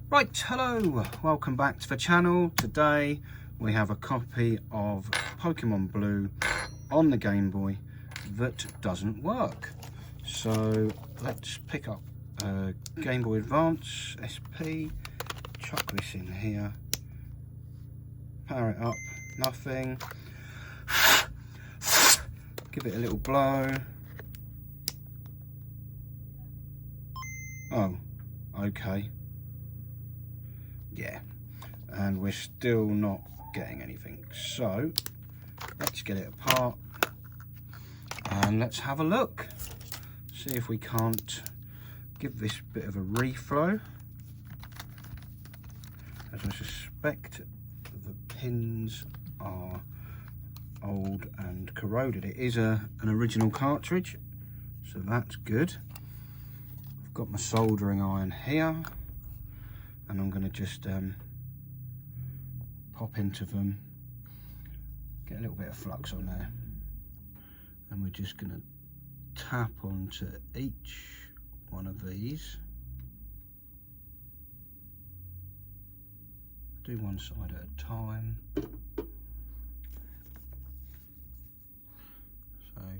Right, hello, welcome back to the channel. Today we have a copy of Pokemon Blue on the Game Boy that doesn't work. So let's pick up Game Boy Advance SP, chuck this in here, power it up, nothing, give it a little blow. Oh, okay. Yeah, and we're still not getting anything. So let's get it apart and let's have a look. See if we can't give this bit of a reflow. As I suspect the pins are old and corroded. It is an original cartridge, so that's good. I've got my soldering iron here, and I'm going to just pop into them, get a little bit of flux on there, and we're just going to tap onto each one of these. Do one side at a time. So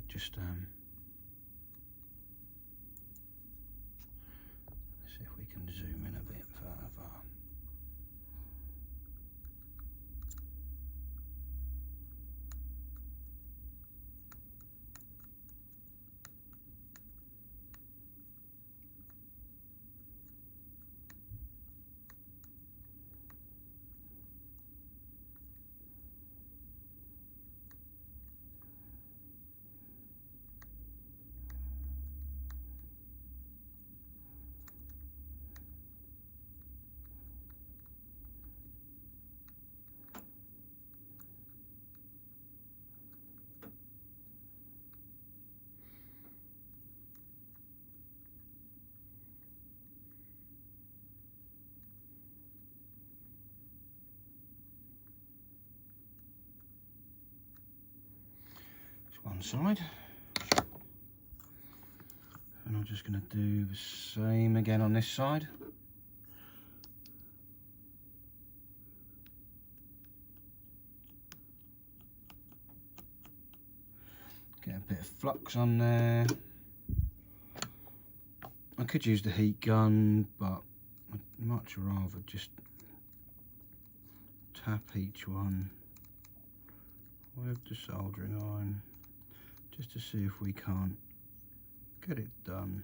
just see if we can zoom in a bit further. One side, and I'm just going to do the same again on this side. Get a bit of flux on there. I could use the heat gun, but I'd much rather just tap each one with the soldering iron, just to see if we can't get it done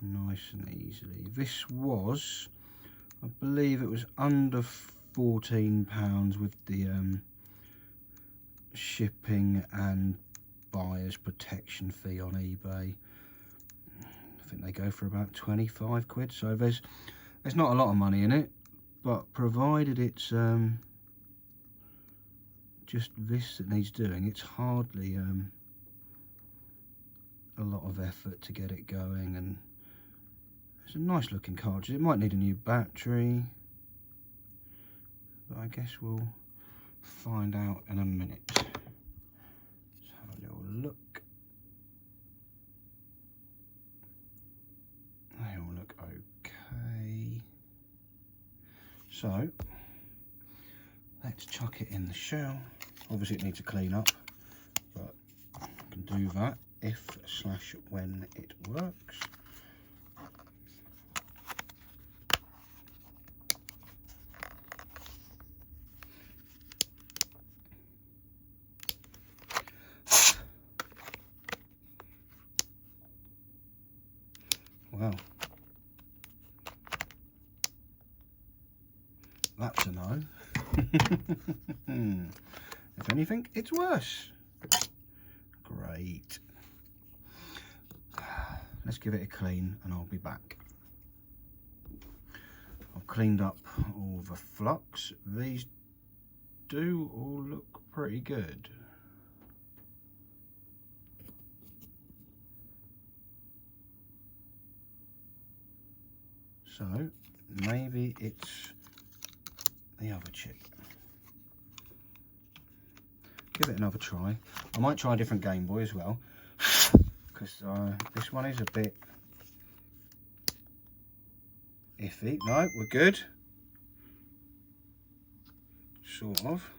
nice and easily. This was, I believe it was under £14 with the shipping and buyer's protection fee on eBay. I think they go for about 25 quid, so there's not a lot of money in it, but provided it's just this that needs doing, it's hardly a lot of effort to get it going, and it's a nice looking cartridge. It might need a new battery, but I guess we'll find out in a minute. Let's have a little look. They all look okay. So let's chuck it in the shell. Obviously it needs a clean up, but I can do that if/when it works. Well, that's a no. If anything, it's worse. Great. Let's give it a clean and I'll be back. I've cleaned up all the flux. These do all look pretty good. So maybe it's the other chip. Give it another try. I might try a different Game Boy as well, because this one is a bit iffy. No, we're good. Sort of.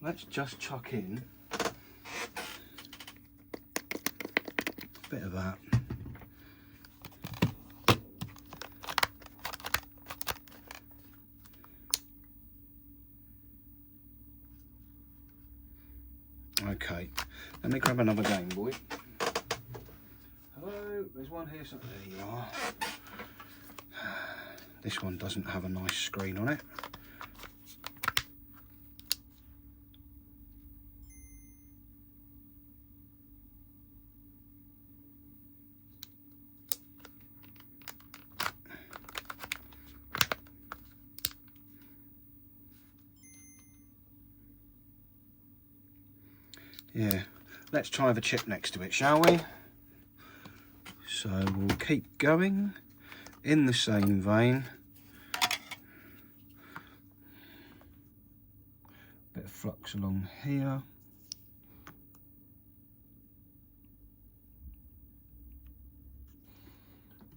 Let's just chuck in a bit of that. Okay, let me grab another Game Boy. Hello, there's one here. So there you are. This one doesn't have a nice screen on it. Yeah, let's try the chip next to it, shall we? So we'll keep going in the same vein. Bit of flux along here.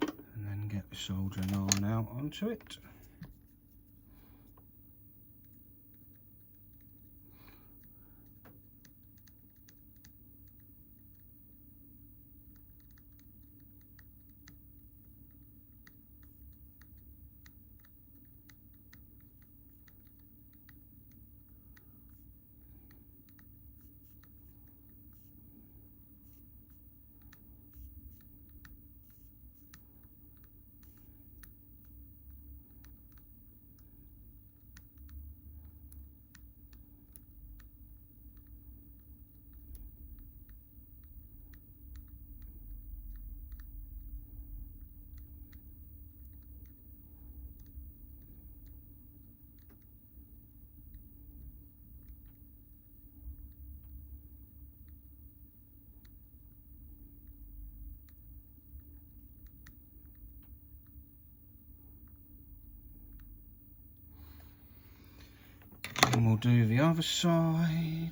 And then get the soldering iron out onto it. And we'll do the other side.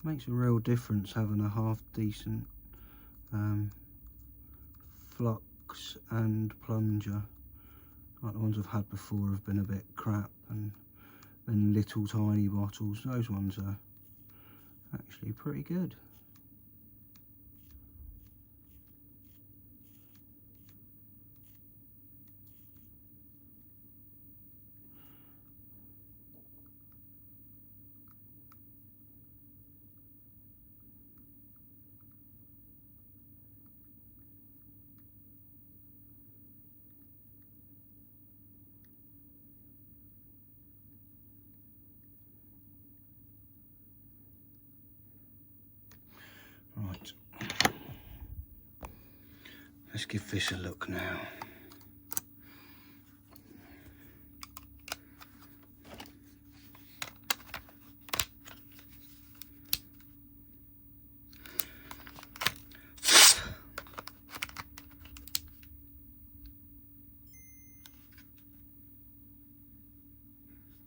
Makes a real difference having a half decent flux and plunger. Like the ones I've had before have been a bit crap, and then little tiny bottles. Those ones are actually pretty good. Right, let's give this a look now.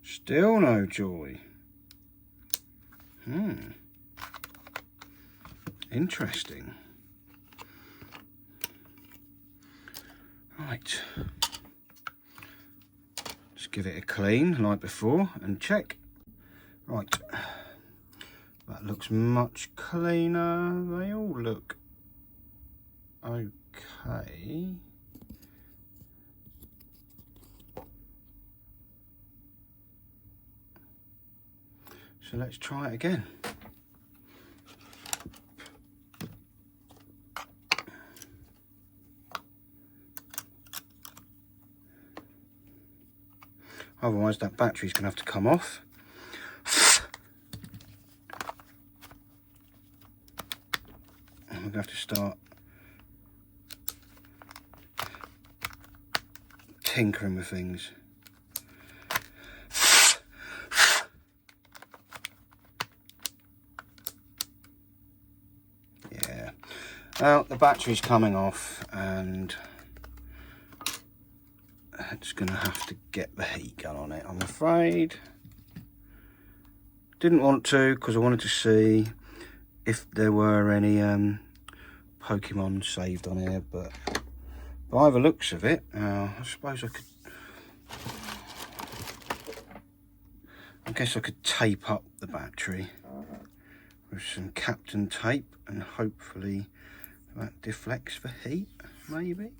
Still no joy. Interesting. Right. Just give it a clean like before and check. Right. That looks much cleaner. They all look okay. So let's try it again. Otherwise that battery's going to have to come off. And we're going to have to start tinkering with things. Well, the battery's coming off and it's going to have to get the heat gun on it, I'm afraid. Didn't want to because I wanted to see if there were any Pokemon saved on here, but by the looks of it, I suppose I guess I could tape up the battery with some Captain tape and hopefully that deflects the heat, maybe.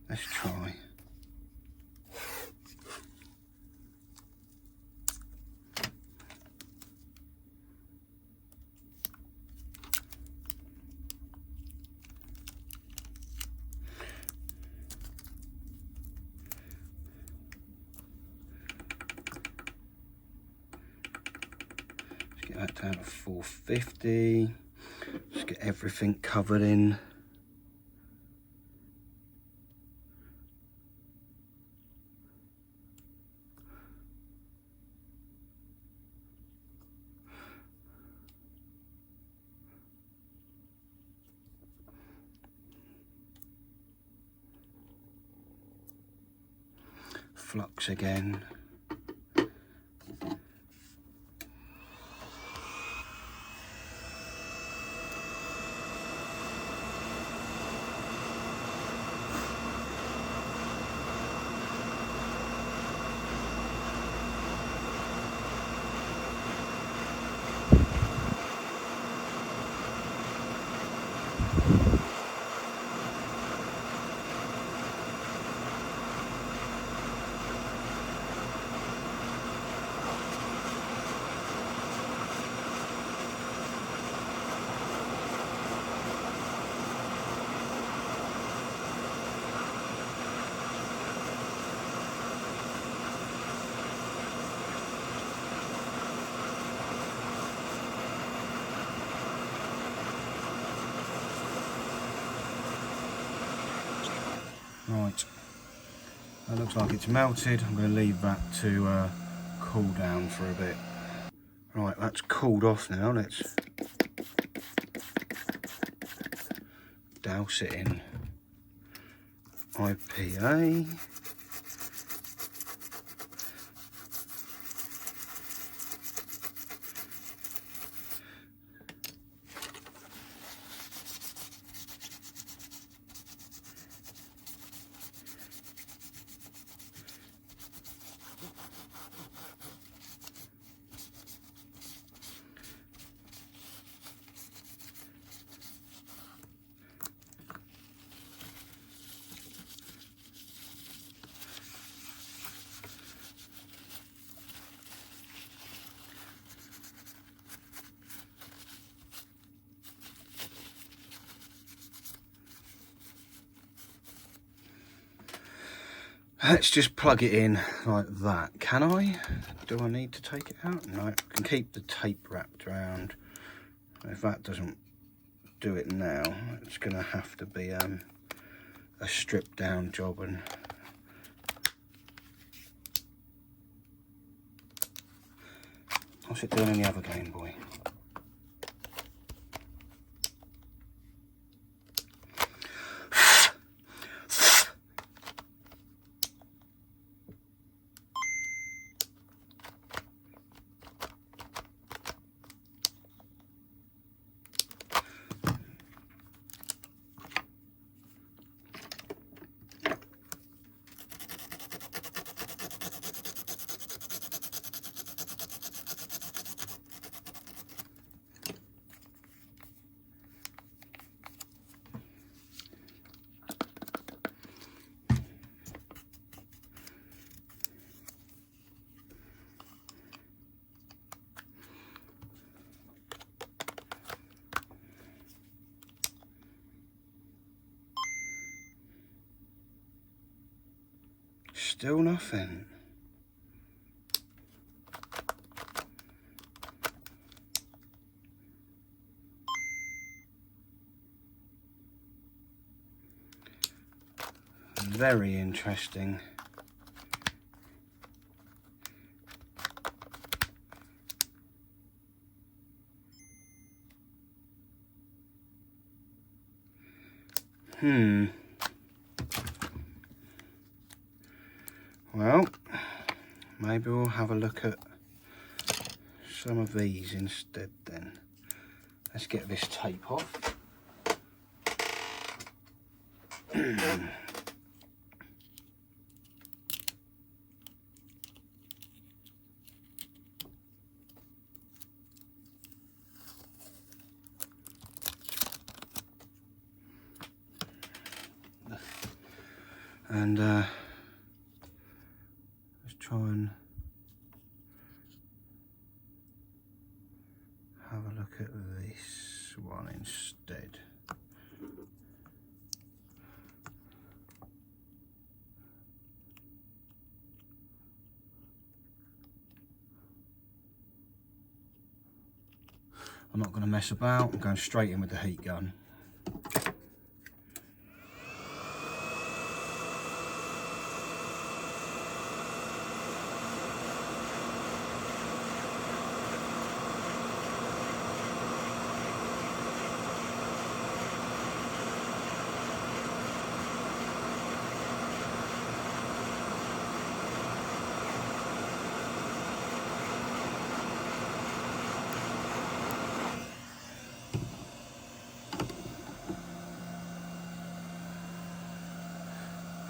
Let's try. Let's get that down to 450. Let's get everything covered in. Flux again. Right, that looks like it's melted. I'm going to leave that to cool down for a bit. Right, that's cooled off now. Let's douse it in IPA. Let's just plug it in like that. Can I? Do I need to take it out? No, I can keep the tape wrapped around. If that doesn't do it now, it's going to have to be a stripped down job. And what's it doing in the other Game Boy? Still nothing. Very interesting. Well, maybe we'll have a look at some of these instead then. Let's get this tape off. And let's try and have a look at this one instead. I'm not going to mess about, I'm going straight in with the heat gun.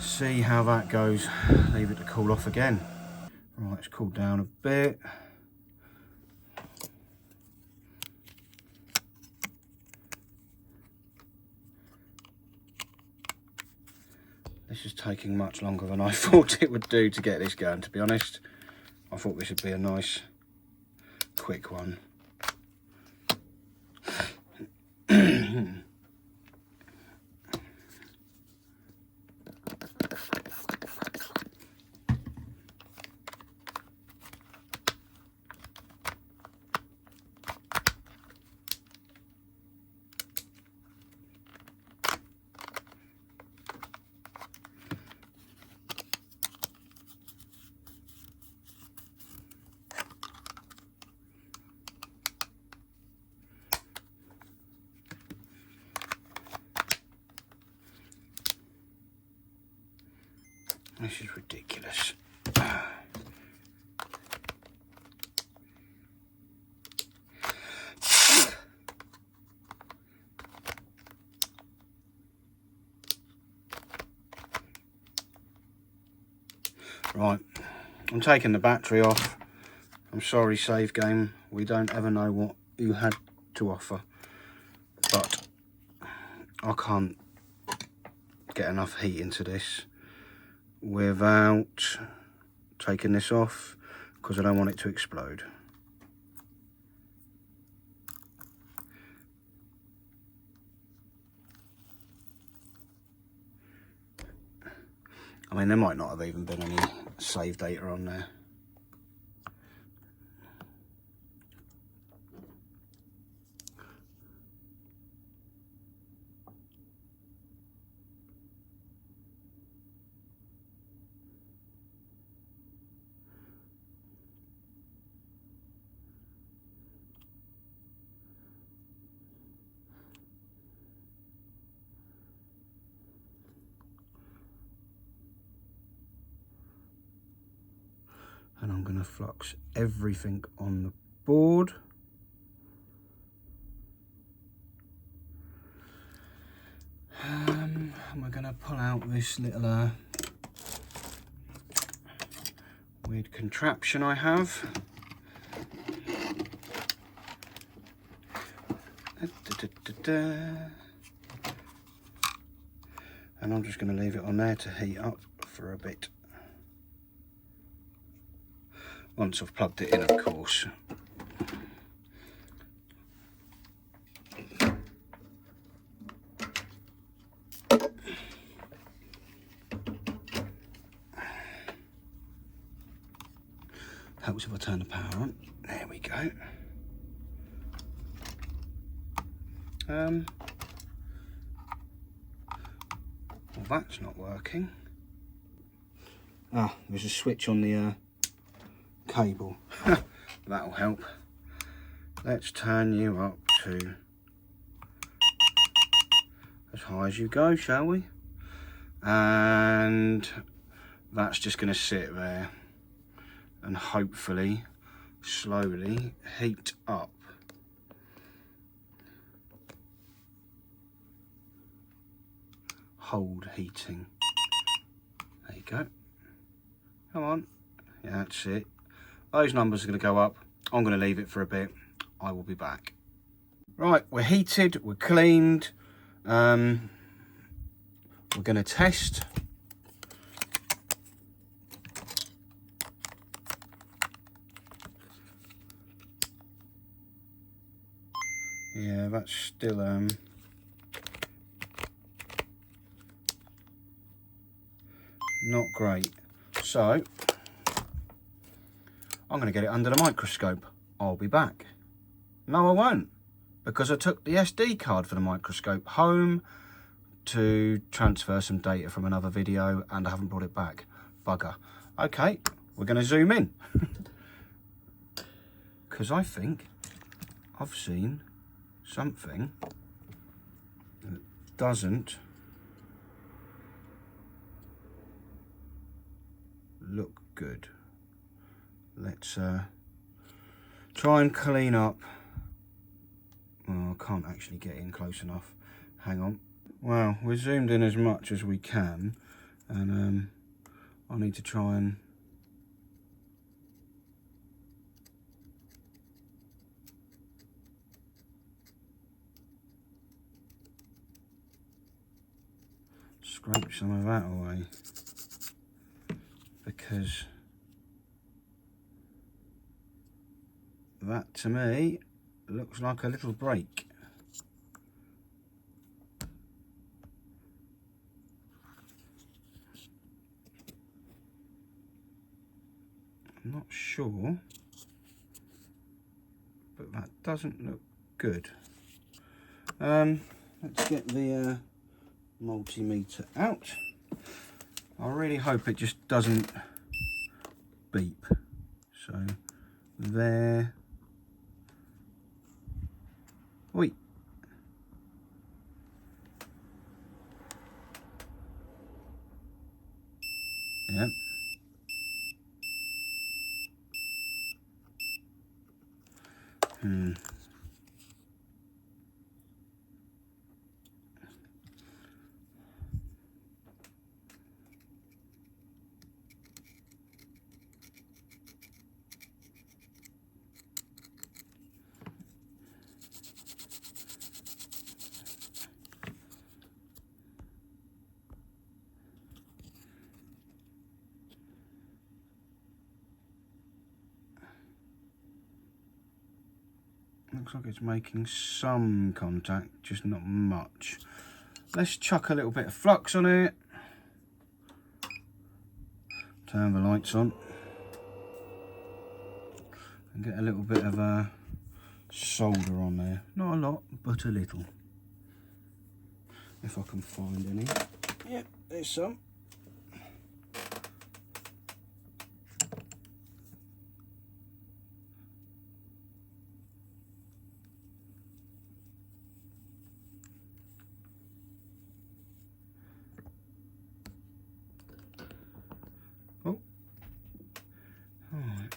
See how that goes. Leave it to cool off again. Right, it's cooled down a bit. This is taking much longer than I thought it would do to get this going, to be honest. I thought this would be a nice quick one. This is ridiculous. Right, I'm taking the battery off. I'm sorry, save game. We don't ever know what you had to offer, but I can't get enough heat into this without taking this off, because I don't want it to explode. I mean, there might not have even been any save data on there. And I'm going to flux everything on the board. And we're going to pull out this little weird contraption I have. And I'm just going to leave it on there to heat up for a bit. Once I've plugged it in, of course. Helps if I turn the power on. There we go. Well, that's not working. Ah, there's a switch on the cable. That'll help. Let's turn you up to as high as you go, shall we? And that's just going to sit there and hopefully slowly heat up. Hold heating. There you go. Come on. Yeah, that's it. Those numbers are going to go up. I'm going to leave it for a bit. I will be back. Right, we're heated, we're cleaned. We're going to test. Yeah, that's still not great. So I'm going to get it under the microscope. I'll be back. No, I won't, because I took the SD card for the microscope home to transfer some data from another video and I haven't brought it back. Bugger. Okay, we're going to zoom in. Because I think I've seen something that doesn't look good. Let's try and clean up. Oh, I can't actually get in close enough. Hang on. Well, we're zoomed in as much as we can, and I need to try and scrape some of that away, because that to me looks like a little break. I'm not sure, but that doesn't look good. Let's get the multimeter out. I really hope it just doesn't beep. So there. Oi. Yep. Looks like it's making some contact, just not much. Let's chuck a little bit of flux on it. Turn the lights on. And get a little bit of solder on there. Not a lot, but a little. If I can find any. Yep, there's some. Oh. All right.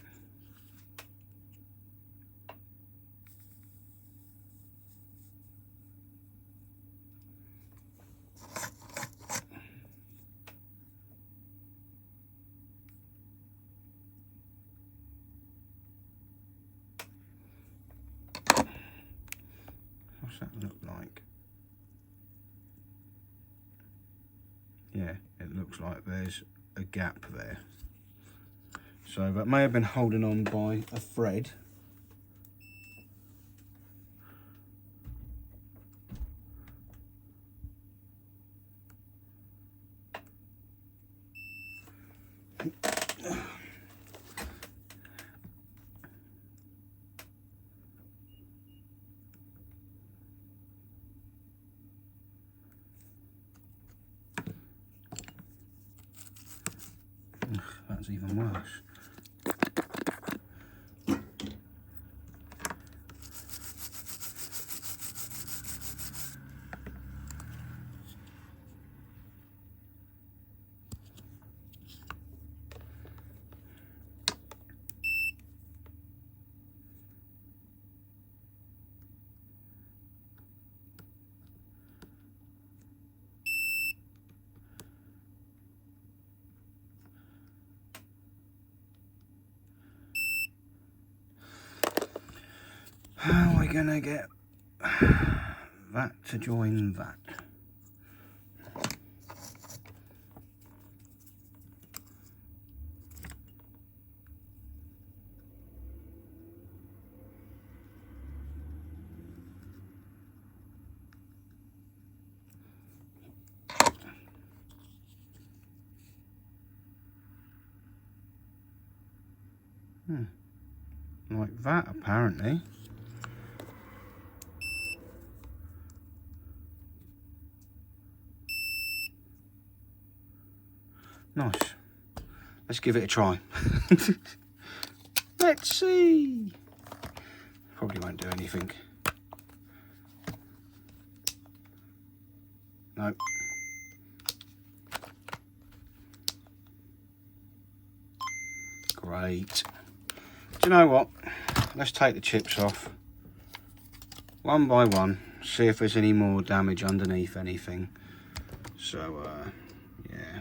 What's that look like? Yeah, it looks like there's a gap there. So that may have been holding on by a thread. That's even worse. How are we gonna get that to join that? Like that, apparently. Nice. Let's give it a try. Let's see. Probably won't do anything. No. Great. Do you know what? Let's take the chips off one by one, see if there's any more damage underneath anything. So, yeah.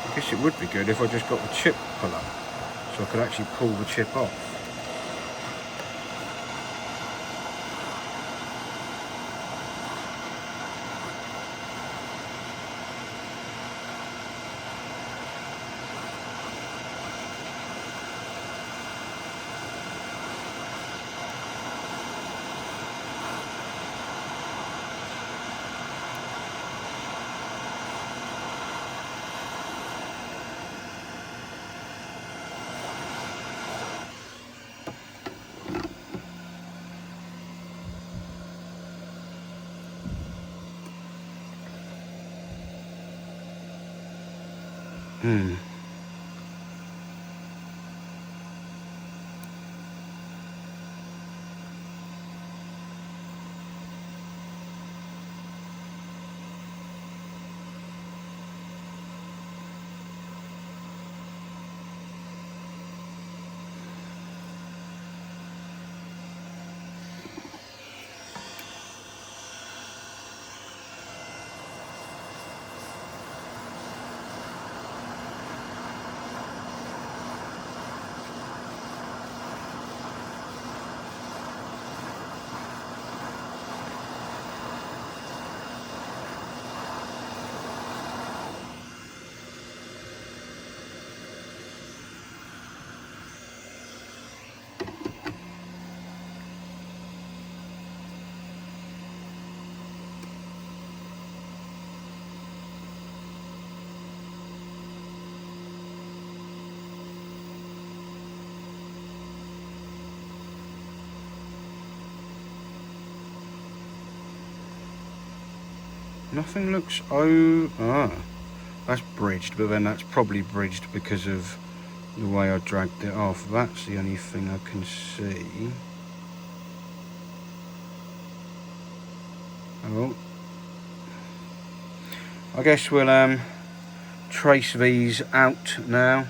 I guess it would be good if I just got the chip puller, so I could actually pull the chip off. Nothing looks, that's bridged, but then that's probably bridged because of the way I dragged it off. That's the only thing I can see. Oh, I guess we'll trace these out now.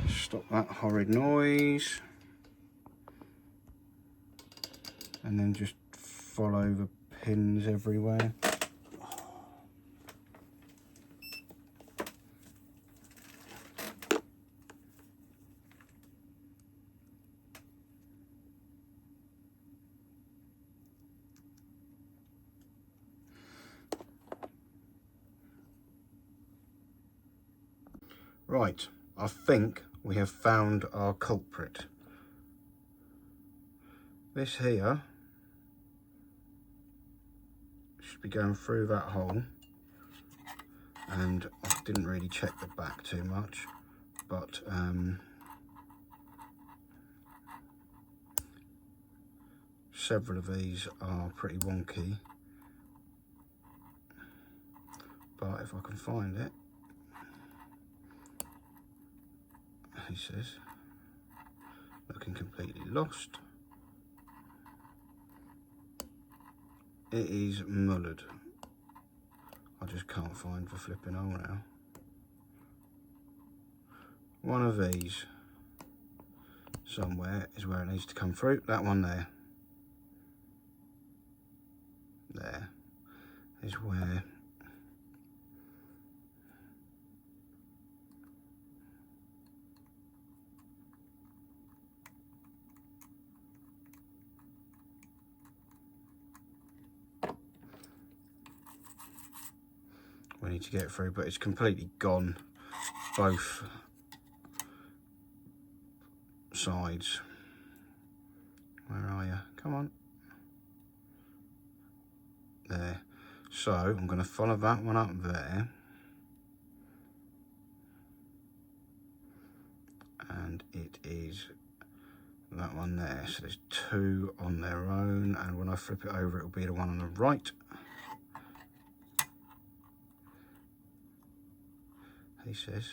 Stop that horrid noise. And then just follow the pins everywhere. Right, I think we have found our culprit. This here should be going through that hole, and I didn't really check the back too much, but several of these are pretty wonky, but if I can find it, he says, looking completely lost. It is mullered. I just can't find the flipping hole now. One of these somewhere is where it needs to come through. That one there. There is where we need to get through, but it's completely gone both sides. Where are you? Come on. There. So I'm going to follow that one up there, and it is that one there. So there's two on their own, and when I flip it over, it'll be the one on the right. He says.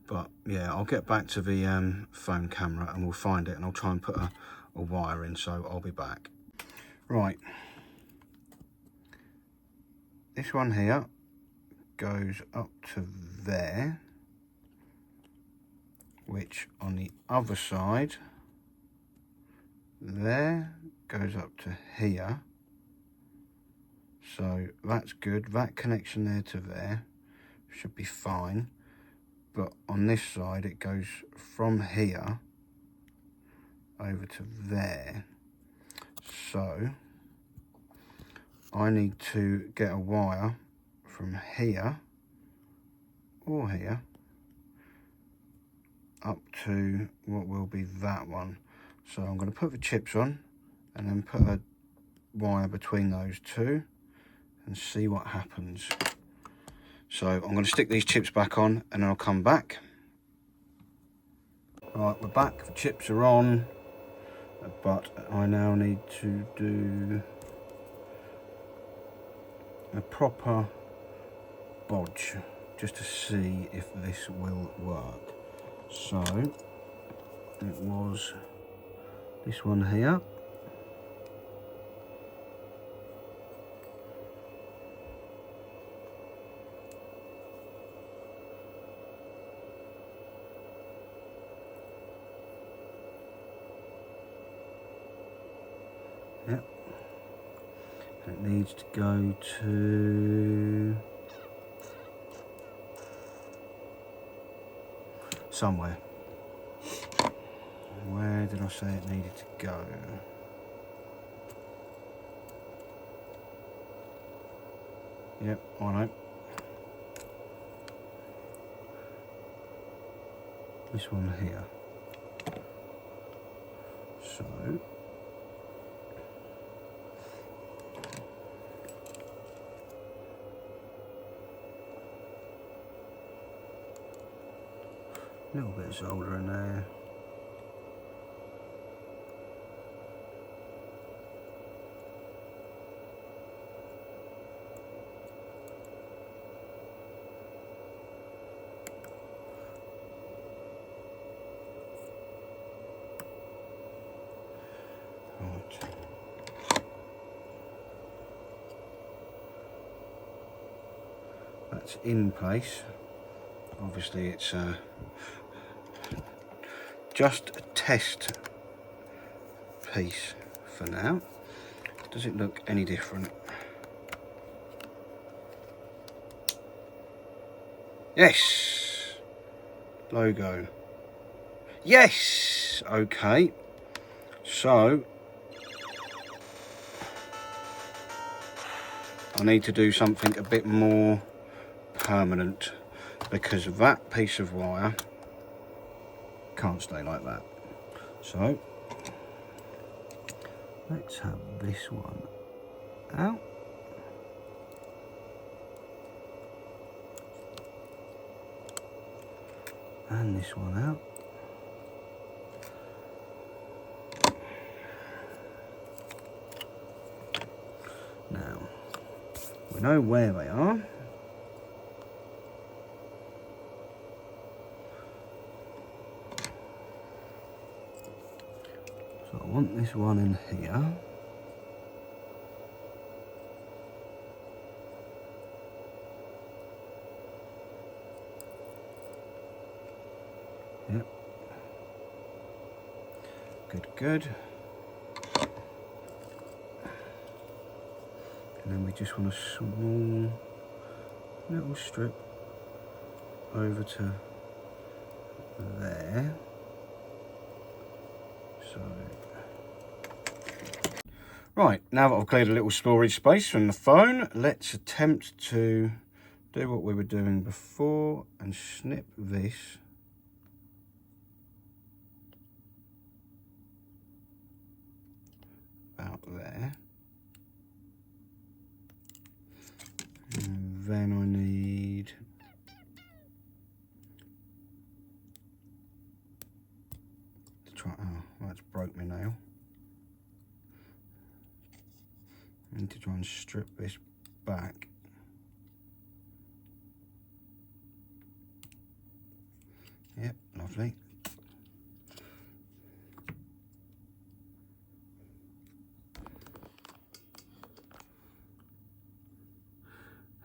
But yeah, I'll get back to the phone camera and we'll find it, and I'll try and put a wire in, so I'll be back. Right, this one here goes up to there, which on the other side there goes up to here. So that's good. That connection there to there should be fine. But on this side, it goes from here over to there. So I need to get a wire from here or here up to what will be that one. So I'm going to put the chips on and then put a wire between those two and see what happens. So I'm going to stick these chips back on and then I'll come back. Right, we're back, the chips are on, but I now need to do a proper bodge just to see if this will work. So it was this one here. Yep. It needs to go to somewhere. Where did I say it needed to go? Yep, I know. This one here. So a little bit of solder in there. Right. That's in place. Obviously it's just a test piece for now. Does it look any different? Yes! Logo. Yes! Okay. So I need to do something a bit more permanent, because that piece of wire can't stay like that. So Let's have this one out. And this one out. Now, we know where they are. So I want this one in here. Yep. Good, good. And then we just want a small little strip over to there. So, right, now that I've cleared a little storage space from the phone, let's attempt to do what we were doing before and snip this out there. And then I need to try, oh, that's broke my nail. I need to try and strip this back. Yep, lovely.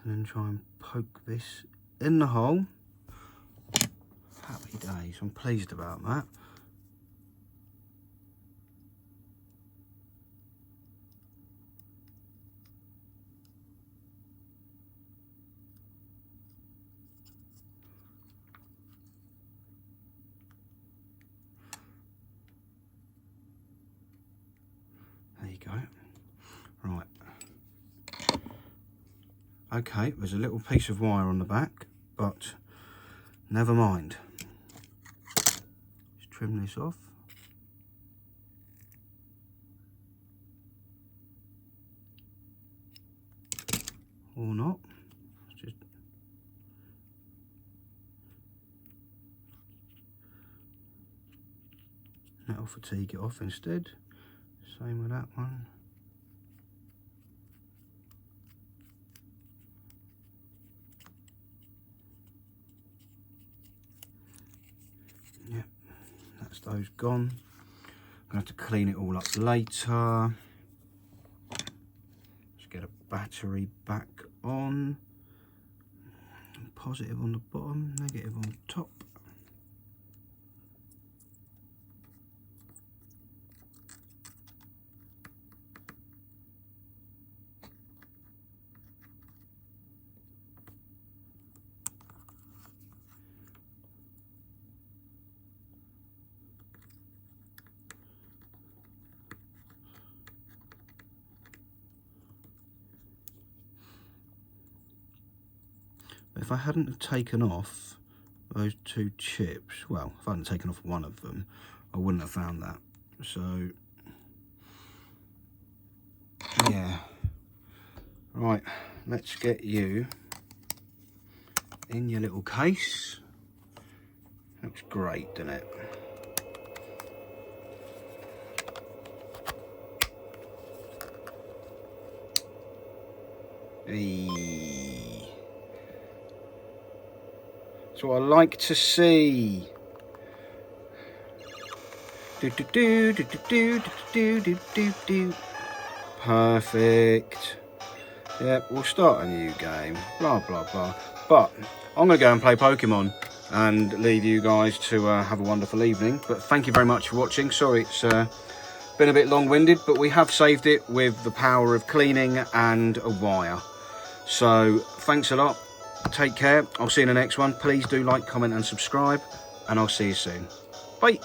And then try and poke this in the hole. Happy days, I'm pleased about that. There you go. Right. Okay, there's a little piece of wire on the back, but never mind. Just trim this off. Or not. Just metal fatigue it off instead. Same with that one. Yep, that's those gone. I'm gonna have to clean it all up later. Just get a battery back on. Positive on the bottom, negative on top. If I hadn't taken off those two chips, well, if I hadn't taken off one of them, I wouldn't have found that. So, yeah. Right, let's get you in your little case. Looks great, doesn't it? That's what I like to see. Perfect. Yep, we'll start a new game. Blah, blah, blah. But I'm going to go and play Pokemon and leave you guys to have a wonderful evening. But thank you very much for watching. Sorry it's been a bit long-winded, but we have saved it with the power of cleaning and a wire. So thanks a lot. Take care. I'll see you in the next one. Please do like, comment and subscribe, and I'll see you soon. Bye.